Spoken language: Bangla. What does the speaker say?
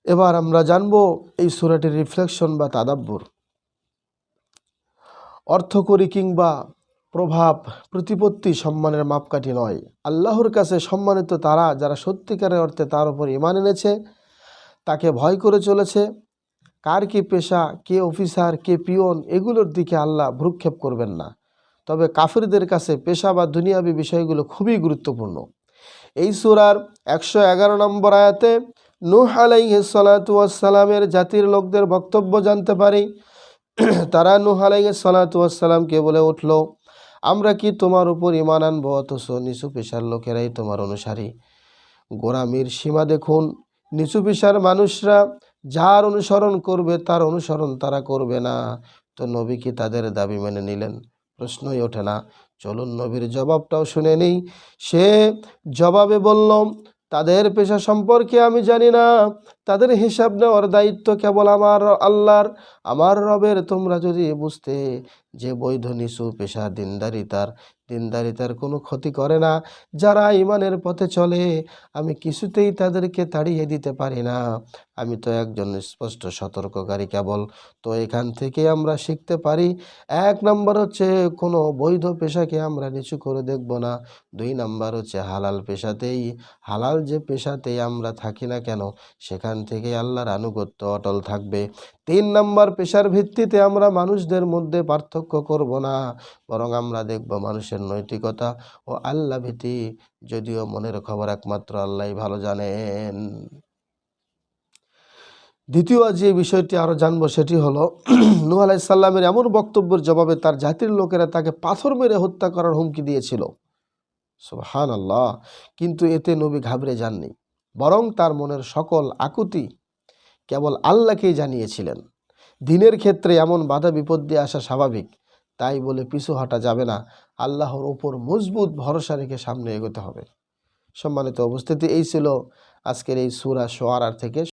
এবার আমরা জানব এই সূরাটির রিফ্লেকশন বা তাদাব্বুর। অর্থকরী কিংবা প্রভাব প্রতিপত্তি সম্মানের মাপকাঠি নয়। আল্লাহর কাছে সম্মানিত তারা যারা সত্যিকারের অর্থে তার উপর ঈমান এনেছে, তাকে ভয় করে চলেছে। কার কি পেশা, কে অফিসার, কে পিয়ন, এগুলোর দিকে আল্লাহ ভ্রুক্ষেপ করবেন না। তবে কাফিরদের কাছে পেশা বা দুনিয়াবী বিষয়গুলো খুবই গুরুত্বপূর্ণ। এই সূরার 111 নম্বর আয়াতে নূহ আলাইহিস সালাতু ওয়াস সালামের জাতির লোকদের বক্তব্য জানতে পারি। তারা নূহ আলাইহিস সালাতু ওয়াস সালামকে বলে উঠল, আমরা কি তোমার উপর ঈমান আনবো অথচ নিচু পেশার লোকেরাই তোমার অনুসারী? গোঁড়ামির সীমা দেখুন। নিচু পেশার মানুষরা যার অনুসরণ করবে তার অনুসরণ তারা করবে না, তো নবী কি তাদের দাবি মেনে নিলেন? প্রশ্নই ওঠে না। চলুন নবীর জবাবটাও শুনে নেই। সে জবাবে বলল, তাদের পেশা সম্পর্কে আমি জানি না, তাদের হিসাব নেওয়ার দায়িত্ব কেবল আমার আল্লাহর, আমার রবের। তোমরা যদি বুঝতে যে বৈধ নিচু পেশা দিনদারিতার কোনো ক্ষতি করে না, যারা ঈমানের পথে চলে, আমি কিছুতেই তাদেরকে তাড়িয়ে দিতে পারি না। আমি তো একজন স্পষ্ট সতর্ককারী কেবল। তো এখান থেকে আমরা শিখতে পারি, 1 নম্বর হচ্ছে কোনো বৈধ পেশাকে আমরা নিচু করে দেখব না। 2 নম্বর হচ্ছে হালাল যে পেশাতেই আমরা থাকি না কেন, সেখান থেকে আল্লাহর আনুগত্য অটল থাকবে। 3 নম্বর, পেশার ভিত্তিতে আমরা মানুষদের মধ্যে পার্থক্য করব না, বরং আমরা দেখব মানুষের নৈতিকতা ও আল্লাহ ভীতি, যদিও মনের খবর একমাত্র আল্লাহই ভালো জানেন। দ্বিতীয় যে বিষয়টি আরও জানবো সেটি হলো নূহ আলাইহিস সালামের এমন বক্তব্যের জবাবে তার জাতির লোকেরা তাকে পাথর মেরে হত্যা করার হুমকি দিয়েছিল। সুবহানাল্লাহ। কিন্তু এতে নবী ঘাবড়ে যাননি, বরং তার মনের সকল আকুতি কেবল আল্লাহকেই জানিয়েছিলেন। দিনের ক্ষেত্রে এমন বাধা বিপত্তি আসা স্বাভাবিক, তাই বলে পিছু হটা যাবে না। আল্লাহর ওপর মজবুত ভরসা রেখে সামনে এগোতে হবে। সম্মানিত উপস্থিতি, এই ছিল আজকের এই সূরা শুআরা থেকে